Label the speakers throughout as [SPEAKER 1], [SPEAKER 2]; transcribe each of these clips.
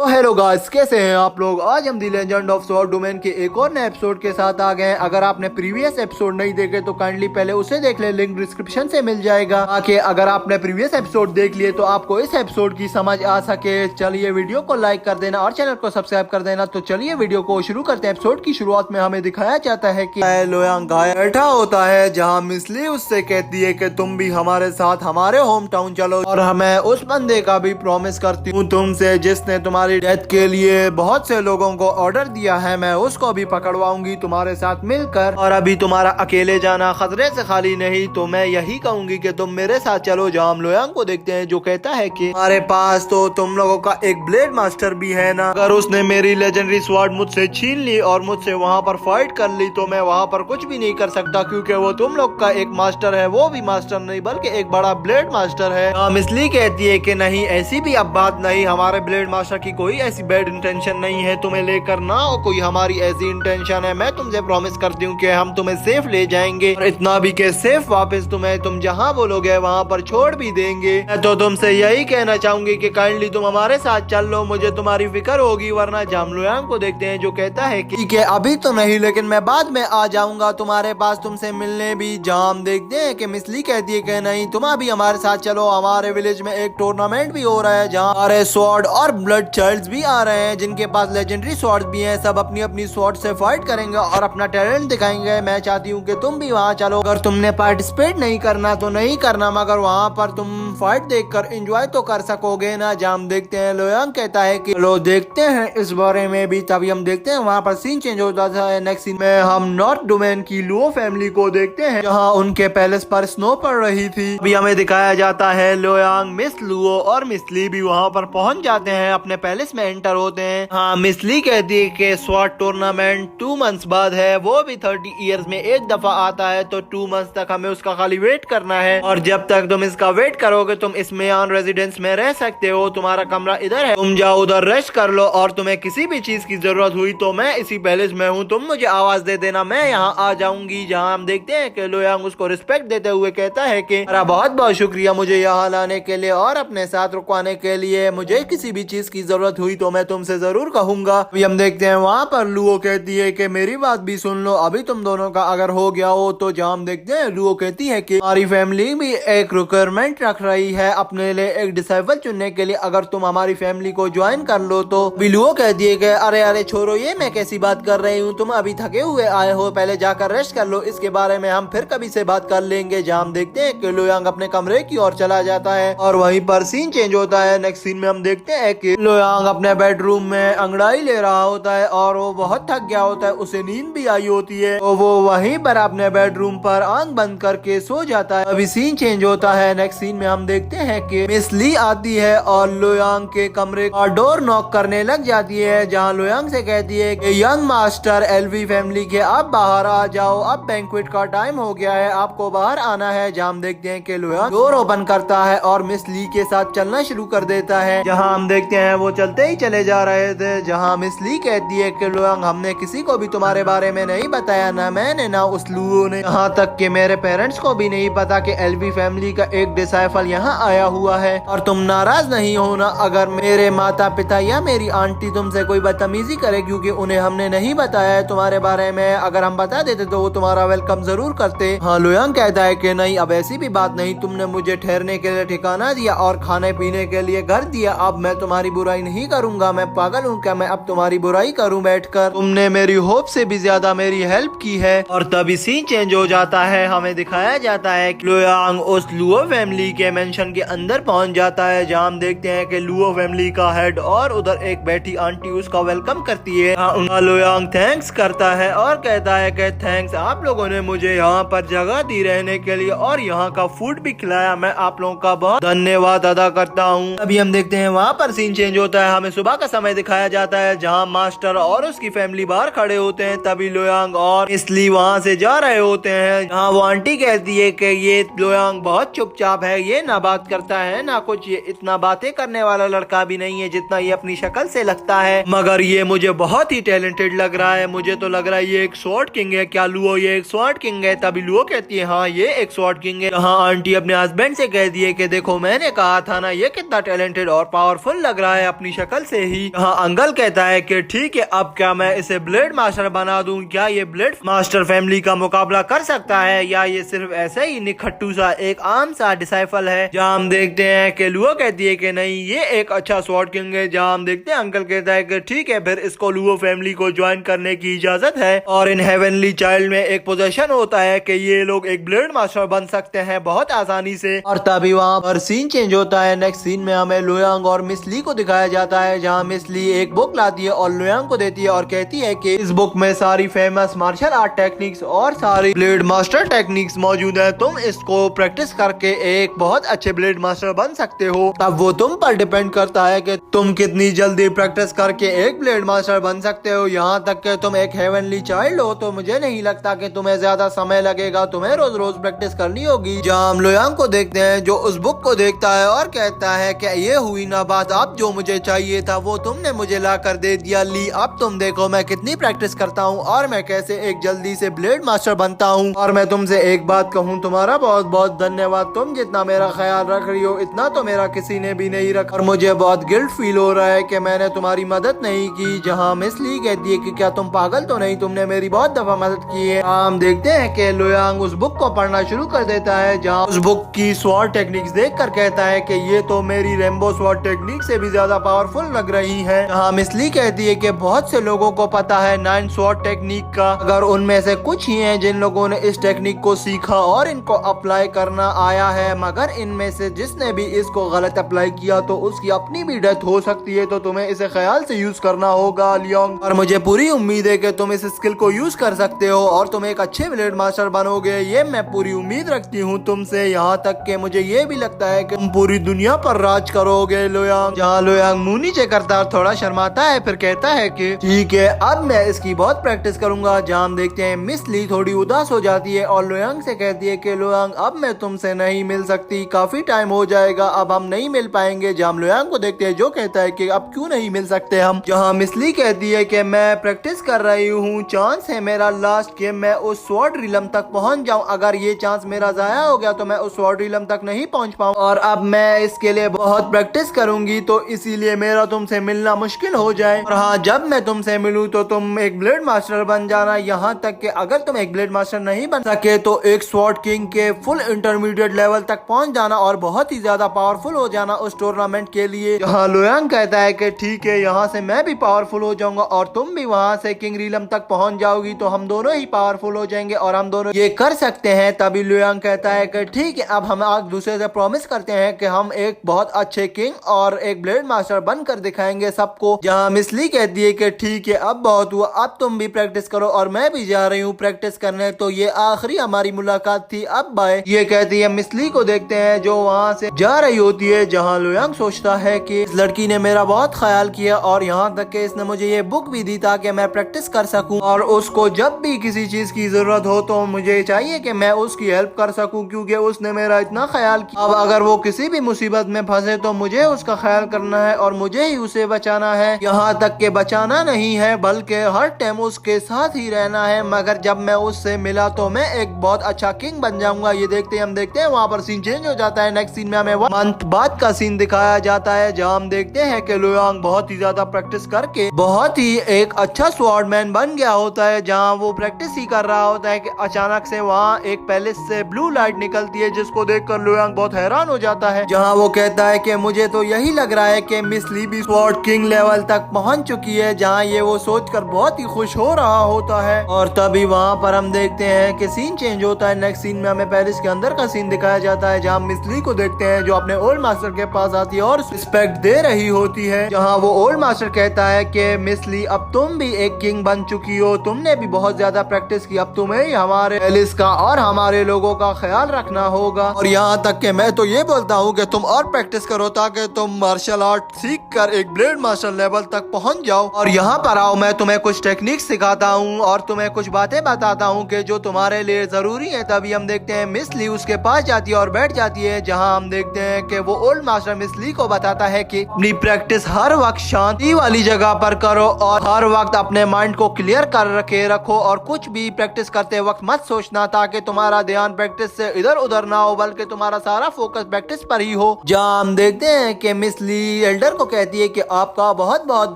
[SPEAKER 1] तो hello guys, कैसे हैं आप लोग। आज हम दी लेजेंड ऑफ स्वॉर्ड डोमेन के एक और नए एपिसोड के साथ आ गए हैं। अगर आपने प्रीवियस एपिसोड नहीं देखे तो काइंडली पहले उसे देख ले, लिंक डिस्क्रिप्शन से मिल जाएगा। आके अगर आपने प्रीवियस एपिसोड देख लिए तो आपको इस एपिसोड की समझ आ सके। चलिए वीडियो को लाइक कर देना और चैनल को सब्सक्राइब कर देना। तो चलिए वीडियो को शुरू करते हैं। एपिसोड की शुरुआत में हमें दिखाया जाता है कि लोयांग घायल बैठा होता है, जहाँ मिसली उससे कहती है कि तुम भी हमारे साथ हमारे होम टाउन चलो और हमें उस बंदे का भी प्रॉमिस करती हूँ तुमसे जिसने तुम्हारी डेथ के लिए बहुत से लोगों को ऑर्डर दिया है। मैं उसको भी पकड़वाऊंगी तुम्हारे साथ मिलकर। और अभी तुम्हारा अकेले जाना खतरे से खाली नहीं, तो मैं यही कहूंगी कि तुम मेरे साथ चलो। जाम लोयांग को देखते हैं जो कहता है कि हमारे पास तो तुम लोगों का एक ब्लेड मास्टर भी है ना। अगर उसने मेरी लेजेंडरी स्वॉर्ड मुझसे छीन ली और मुझसे वहाँ पर फाइट कर ली तो मैं वहाँ पर कुछ भी नहीं कर सकता, क्योंकि वो तुम लोग का एक मास्टर है। वो भी मास्टर नहीं बल्कि एक बड़ा ब्लेड मास्टर है। इसलिए कहती है कि नहीं, ऐसी भी अब बात नहीं। हमारे ब्लेड मास्टर की कोई ऐसी बैड इंटेंशन नहीं है तुम्हें लेकर, ना हो कोई हमारी ऐसी इंटेंशन है। मैं तुमसे प्रॉमिस करती हूँ कि हम तुम्हें सेफ ले जाएंगे, और इतना भी कि सेफ वापस तुम्हें तुम जहाँ बोलोगे वहाँ पर छोड़ भी देंगे। तो तुमसे यही कहना चाहूंगी कि काइंडली तुम हमारे साथ चल लो, मुझे तुम्हारी फिक्र होगी। वरना जाम लोयांग को देखते हैं जो कहता है कि ठीक है, अभी तो नहीं लेकिन मैं बाद में आ जाऊंगा तुम्हारे पास तुमसे मिलने भी। जाम देखते हैं कि मिसली कहती है कि नहीं, तुम अभी हमारे साथ चलो। हमारे विलेज में एक टूर्नामेंट भी हो रहा है जहाँ हमारे स्वॉर्ड और ब्लड चाइल्ड्स भी आ रहे हैं, जिनके पास लेजेंडरी स्वॉर्ड भी हैं। सब अपनी अपनी स्वॉर्ड से फाइट करेंगे और अपना टैलेंट दिखाएंगे। मैं चाहती हूँ कि तुम भी वहाँ चलो। अगर तुमने पार्टिसिपेट नहीं करना तो नहीं करना, मगर वहाँ पर तुम फाइट देखकर एंजॉय तो कर सकोगे ना। जाम देखते हैं लोयांग कहता है कि चलो देखते हैं इस बारे में भी। तभी हम देखते हैं वहाँ पर सीन चेंज होता था। नेक्स्ट सीन में हम नॉर्थ डोमेन की लुओ फैमिली को देखते हैं, जहाँ उनके पैलेस पर स्नो पड़ रही थी। अभी हमें दिखाया जाता है लोयांग, मिस लुओ और मिसली भी वहाँ पर पहुँच जाते हैं, अपने पैलेस में एंटर होते हैं। हाँ, मिसली कहती है कि स्वॉर्ड टूर्नामेंट 2 मंथ्स बाद है, वो भी 30 इयर्स में एक दफा आता है, तो 2 मंथ्स तक हमें उसका खाली वेट करना है। और जब तक तुम इसका वेट करोगे तुम इस मेयान रेजिडेंस में रह सकते हो। तुम्हारा कमरा इधर है, तुम जाओ उधर रेस्ट कर लो, और तुम्हें किसी भी चीज की जरूरत हुई तो मैं इसी पैलेस में हूँ, तुम मुझे आवाज दे देना, मैं यहाँ आ जाऊंगी। जहाँ हम देखते हैं कि लोयांग उसको रिस्पेक्ट देते हुए कहता है कि मेरा बहुत बहुत शुक्रिया मुझे यहाँ लाने के लिए और अपने साथ रुकवाने के लिए। मुझे किसी भी चीज की जरूरत हुई तो मैं तुमसे जरूर कहूंगा। अभी हम देखते हैं वहाँ पर लुओ कहती है कि मेरी बात भी सुन लो, अभी तुम दोनों का अगर हो गया हो तो। जहाँ हम देखते हैं लुओ कहती है कि हमारी फैमिली भी एक रिक्वायरमेंट रख रही है अपने लिए एक डिसाइपल चुनने के लिए, अगर तुम हमारी फैमिली को ज्वाइन कर लो तो। लुओ कहती है कि अरे अरे छोड़ो, ये मैं कैसी बात कर रही हूँ, तुम अभी थके हुए आए हो, पहले जाकर रेस्ट कर लो, इसके बारे में हम फिर कभी से बात कर लेंगे। जहाँ हम देखते हैं कि लोयांग अपने कमरे की ओर चला जाता है और वहीं पर सीन चेंज होता है। नेक्स्ट सीन में हम देखते हैं कि लोयांग अपने बेडरूम में अंगड़ाई ले रहा होता है और वो बहुत थक गया होता है, उसे नींद भी आई होती है, तो वो वहीं पर अपने बेडरूम पर आंख बंद करके सो जाता है। अभी सीन चेंज होता है। नेक्स्ट सीन में हम देखते हैं कि मिस ली आती है और लोयांग के कमरे का डोर नॉक करने लग जाती है, जहाँ लोयांग से कहती है कि यंग मास्टर एलवी फैमिली के आप बाहर आ जाओ, अब बैंक्वेट का टाइम हो गया है, आपको बाहर आना है। जहाँ हम देखते हैं कि लोयांग डोर ओपन करता है और मिस ली के साथ चलना शुरू कर देता है। जहाँ हम देखते हैं वो चलते ही चले जा रहे थे, जहाँ मिस ली कहती है कि लोयांग हमने किसी को भी तुम्हारे बारे में नहीं बताया, ना मैंने ना उस लुओ ने, यहाँ तक कि मेरे पेरेंट्स को भी नहीं पता कि एलवी फैमिली का एक डिसाइपल यहाँ आया हुआ है। और तुम नाराज नहीं होना अगर मेरे माता पिता या मेरी आंटी तुमसे कोई बदतमीजी करे, क्योंकि उन्हें हमने नहीं बताया है तुम्हारे बारे में। अगर हम बता देते तो वो तुम्हारा वेलकम जरूर करते। हाँ, लोयांग कहता है कि नहीं, अब ऐसी भी बात नहीं, तुमने मुझे ठहरने के लिए ठिकाना दिया और खाने पीने के लिए घर दिया, अब मैं तुम्हारी बुराई नहीं करूंगा। मैं पागल हूँ क्या मैं अब तुम्हारी बुराई करूँ बैठकर? तुमने मेरी होप से भी ज्यादा मेरी हेल्प की है। और तभी सीन चेंज हो जाता है। हमें दिखाया जाता है कि लोयांग उस लुओ फैमिली के मेंशन के अंदर पहुंच जाता है, जहाँ हम देखते हैं कि लुओ फैमिली का हेड और उधर एक बैठी आंटी उसका वेलकम करती है। लोयांग थैंक्स करता है और कहता है कि थैंक्स, आप लोगों ने मुझे यहाँ पर जगह दी रहने के लिए और यहाँ का फूड भी खिलाया, मैं आप लोगों का बहुत धन्यवाद अदा करता हूँ। अभी हम देखते हैं वहाँ पर सीन चेंज होता है। हमें सुबह का समय दिखाया जाता है, जहाँ मास्टर और उसकी फैमिली बाहर खड़े होते हैं। तभी लोयांग और इसलिए वहाँ से जा रहे होते हैं, जहाँ वो आंटी कहती है कि ये लोयांग बहुत चुपचाप है, ये ना बात करता है ना कुछ, ये इतना बातें करने वाला लड़का भी नहीं है जितना ये अपनी शक्ल से लगता है, मगर ये मुझे बहुत ही टैलेंटेड लग रहा है, मुझे तो लग रहा है ये एक स्वॉर्ड किंग है। क्या लुओ ये एक स्वॉर्ड किंग है? तभी लुओ कहती है हाँ ये एक स्वॉर्ड किंग है। हाँ, आंटी अपने हस्बैंड से कहती है कि देखो मैंने कहा था ना, ये कितना टैलेंटेड और पावरफुल लग रहा है अपनी अपनी शक्ल से ही। यहाँ अंकल कहता है कि ठीक है, अब क्या मैं इसे ब्लेड मास्टर बना दूं? क्या ये ब्लेड मास्टर फैमिली का मुकाबला कर सकता है, या ये सिर्फ ऐसे ही निखट्टू सा एक आम सा डिसाइफल है? जहाँ हम देखते हैं कि लुओ कहती है कि नहीं, ये एक अच्छा स्वॉर्ड किंग है। जहाँ हम देखते हैं अंकल कहता है कि ठीक है, फिर इसको लुओ फैमिली को ज्वाइन करने की इजाजत है। और इन हेवनली चाइल्ड में एक पोजीशन होता है कि ये लोग एक ब्लेड मास्टर बन सकते हैं बहुत आसानी से। और तभी वहाँ पर सीन चेंज होता है। नेक्स्ट सीन में हमें लुयांग और मिस ली को दिखाया जाता है, जहाँ मिस ली एक बुक लाती है और लुयांग को देती है और कहती है कि इस बुक में सारी फेमस मार्शल आर्ट टेक्निक्स और सारी ब्लेड मास्टर टेक्निक्स मौजूद है। तुम इसको प्रैक्टिस करके एक बहुत अच्छे ब्लेड मास्टर बन सकते हो। अब वो तुम पर डिपेंड करता है कि तुम कितनी जल्दी प्रैक्टिस करके एक ब्लेड मास्टर बन सकते हो। यहाँ तक कि तुम एक हेवनली चाइल्ड हो तो मुझे नहीं लगता कि तुम्हें ज्यादा समय लगेगा, तुम्हें रोज रोज प्रैक्टिस करनी होगी। जहाँ हम लुयांग को देखते हैं जो उस बुक को देखता है और कहता है कि ये हुई ना बात, अब जो मुझे चाहिए था वो तुमने मुझे ला कर दे दिया। ली, अब तुम देखो मैं कितनी प्रैक्टिस करता हूँ और मैं कैसे एक जल्दी से ब्लेड मास्टर बनता हूँ। और मैं तुमसे एक बात कहूँ, तुम्हारा बहुत बहुत धन्यवाद। तुम जितना मेरा ख्याल रख रही हो इतना तो मेरा किसी ने भी नहीं रखा, और मुझे बहुत गिल्ट फील हो रहा है कि मैंने तुम्हारी मदद नहीं की। जहाँ मिस ली कहती है कि क्या तुम पागल तो नहीं, तुमने मेरी बहुत दफा मदद की है। हम देखते हैं कि लुयांग उस बुक को पढ़ना शुरू कर देता है, जहाँ उस बुक की स्वॉर्ड टेक्निक्स देखकर कहता है कि ये तो मेरी रेम्बो स्वॉर्ड टेक्निक से भी ज्यादा पावरफुल लग रही है। जहाँ मिस ली कहती है कि बहुत से लोगों को पता है 9 स्वॉर्ड टेक्निक का, अगर उनमें से कुछ ही हैं जिन लोगों ने इस टेक्निक को सीखा और इनको अप्लाई करना आया है, मगर इनमें से जिसने भी इसको गलत अप्लाई किया तो उसकी अपनी भी डेथ हो सकती है। तो तुम्हें इसे ख्याल से यूज करना होगा लियोंग, और मुझे पूरी उम्मीद है कि तुम इस स्किल को यूज कर सकते हो और तुम एक अच्छे ब्लेड मास्टर बनोगे। ये मैं पूरी उम्मीद रखती हूँ तुमसे। यहाँ तक कि मुझे ये भी लगता है कि तुम पूरी दुनिया पर राज करोगे लुयांग। जहाँ लुयांग मुंह नीचे करता है, थोड़ा शर्माता है, फिर कहता है कि ठीक है, अब मैं इसकी बहुत प्रैक्टिस करूंगा। जहाँ हम देखते हैं मिस ली थोड़ी उदास हो जाती है और लुयांग से कहती है कि लुयांग अब मैं तुमसे नहीं मिल सकती, काफी टाइम हो जाएगा, अब हम नहीं मिल पाएंगे। जहाँ हम लुयांग को देखते हैं जो कहता है कि अब क्यों नहीं मिल सकते हम। जहाँ मिस ली कहती है कि मैं प्रैक्टिस कर रही हूँ, चांस है मेरा लास्ट कि मैं उस स्वॉर्ड रिलम तक पहुँच जाऊँ। अगर ये चांस मेरा जाया हो गया तो मैं उस स्वॉर्ड रिलम तक नहीं पहुँच पाऊँ, और अब मैं इसके लिए बहुत प्रैक्टिस करूंगी, तो इसीलिए मेरा तुमसे मिलना मुश्किल हो जाए। और हाँ, जब मैं तुमसे मिलूं तो तुम एक ब्लेड मास्टर बन जाना। यहाँ तक कि अगर तुम एक ब्लेड मास्टर नहीं बन सके तो एक स्वॉर्ड किंग के फुल इंटरमीडिएट लेवल तक पहुंच जाना और बहुत ही ज्यादा पावरफुल हो जाना उस टूर्नामेंट के लिए। जहाँ लुयांग कहता है कि ठीक है, यहाँ से मैं भी पावरफुल हो जाऊंगा और तुम भी वहाँ से किंग रिलम तक पहुंच जाओगी, तो हम दोनों ही पावरफुल हो जाएंगे और हम दोनों ये कर सकते हैं। तभी लुयांग कहता है कि ठीक है, अब हम एक दूसरे से प्रॉमिस करते हैं कि हम एक बहुत अच्छे किंग और एक ब्लेड मास्टर बनकर दिखाएंगे सबको। जहाँ मिस ली कहती है कि ठीक है, अब बहुत हुआ, अब तुम भी प्रैक्टिस करो और मैं भी जा रही हूँ प्रैक्टिस करने, तो ये आखिरी हमारी मुलाकात थी, अब बाय। ये कहती है। मिस ली को देखते हैं जो वहाँ से जा रही होती है। जहाँ लुयांग सोचता है कि इस लड़की ने मेरा बहुत ख्याल किया और यहाँ तक कि इसने मुझे ये बुक भी दी ताकि मैं प्रैक्टिस कर सकूं, और उसको जब भी किसी चीज की जरूरत हो तो मुझे चाहिए कि मैं उसकी हेल्प कर सकूं, क्योंकि उसने मेरा इतना ख्याल किया। अब अगर वो किसी भी मुसीबत में फंसे तो मुझे उसका ख्याल करना है और मुझे ही उसे बचाना है। यहाँ तक के बचाना नहीं है बल्कि हर टाइम उसके साथ ही रहना है। मगर जब मैं उससे मिला तो मैं एक बहुत अच्छा किंग बन जाऊंगा। ये देखते हम देखते हैं वहाँ पर सीन चेंज हो जाता है। नेक्स्ट सीन में हमें 1 मंथ बाद का सीन दिखाया जाता है, जहाँ हम देखते हैं कि लुयांग बहुत ही ज्यादा प्रैक्टिस करके बहुत ही एक अच्छा स्वॉर्डमैन बन गया होता है। जहाँ वो प्रैक्टिस ही कर रहा होता है कि अचानक से वहाँ एक पैलेस से ब्लू लाइट निकलती है, जिसको देखकर लुयांग बहुत हैरान हो जाता है। जहाँ वो कहता है कि मुझे तो यही लग रहा है कि मिस ली भी स्वॉर्ड किंग लेवल तक पहुंच चुकी है। जहाँ ये वो सोचकर बहुत ही खुश हो रहा होता है। और तभी वहाँ पर हम देखते हैं कि सीन चेंज होता है। नेक्स्ट सीन में हमें पेरिस के अंदर का सीन दिखाया जाता है, जहाँ मिस ली को देखते हैं जो अपने ओल्ड मास्टर के पास आती है और रिस्पेक्ट दे रही होती है। जहाँ वो ओल्ड मास्टर कहता है कि मिस ली, अब तुम भी एक किंग बन चुकी हो, तुमने भी बहुत ज्यादा प्रैक्टिस की, अब तुम्हें ही हमारे पेरिस का और हमारे लोगों का ख्याल रखना होगा। और यहाँ तक कि मैं तो ये बोलता हूँ कि तुम और प्रैक्टिस करो ताकि तुम मार्शल आर्ट सीख कर एक ब्लेड मास्टर लेवल तक पहुँच जाओ। और यहाँ पर आओ, मैं तुम्हें कुछ टेक्निक सिखाता हूँ और तुम्हें कुछ बातें बताता हूँ कि जो तुम्हारे लिए जरूरी है। तभी हम देखते हैं मिस ली उसके पास जाती है और बैठ जाती है। जहाँ हम देखते हैं कि वो ओल्ड मास्टर मिस ली को बताता है कि अपनी प्रैक्टिस हर वक्त शांति वाली जगह पर करो और हर वक्त अपने माइंड को क्लियर कर रखे रखो और कुछ भी प्रैक्टिस करते वक्त मत सोचना, ताकि तुम्हारा ध्यान प्रैक्टिस से इधर उधर ना हो बल्कि तुम्हारा सारा फोकस प्रैक्टिस पर ही हो। जहाँ हम देखते हैं कि मिस ली एल्डर एल्डर को कहती है कि आपका बहुत बहुत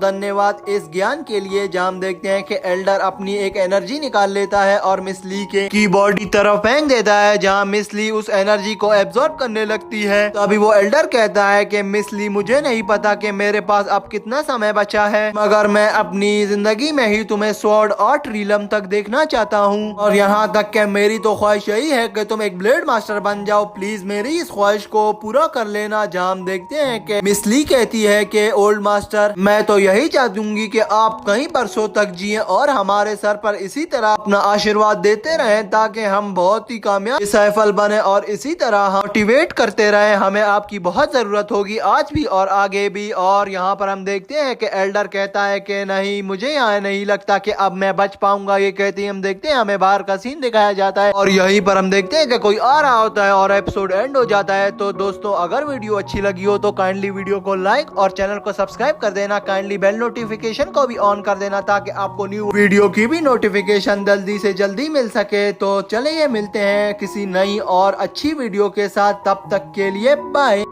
[SPEAKER 1] धन्यवाद इस ज्ञान के लिए। जहाँ हम देखते हैं कि एल्डर अपनी एक एनर्जी निकाल लेता है और मिस ली के कीबोर्ड की तरफ फेंक देता है, जहाँ मिस ली उस एनर्जी को एब्जॉर्ब करने लगती है। तो अभी वो एल्डर कहता है कि मिस ली, मुझे नहीं पता कि मेरे पास अब कितना समय बचा है, मगर मैं अपनी जिंदगी में ही तुम्हें स्वॉर्ड आर्ट रीलम तक देखना चाहता हूँ, और यहाँ तक कि मेरी तो ख्वाहिश यही है कि तुम एक ब्लेड मास्टर बन जाओ। प्लीज मेरी इस ख्वाहिश को पूरा कर लेना। जहाँ हम देखते हैं कि मिस ली कहती है कि ओल्ड मास्टर, मैं तो यही चाहूंगी कि आप कई बरसों तक जिए और हमारे सर पर इसी तरह अपना आशीर्वाद देते रहें, ताकि हम बहुत ही कामयाब सफल बने और इसी तरह मोटिवेट करते रहें। हमें आपकी बहुत जरूरत होगी आज भी और आगे भी। और यहाँ पर हम देखते हैं कि एल्डर कहता है कि नहीं, मुझे यहाँ नहीं लगता कि अब मैं बच पाऊंगा। ये कहते ही हम देखते हैं हमें बाहर का सीन दिखाया जाता है और यहीं पर हम देखते हैं कि कोई आ रहा होता है और एपिसोड एंड हो जाता है। तो दोस्तों, अगर वीडियो अच्छी लगी हो तो काइंडली वीडियो को लाइक और चैनल को सब्सक्राइब कर देना। काइंडली बेल नोटिफिकेशन को भी ऑन कर देना ताकि आपको न्यू वीडियो की भी नोटिफिकेशन जल्दी से जल्दी मिल सके। तो चलिए मिलते हैं किसी नई और अच्छी वीडियो के साथ, तब तक के लिए बाय।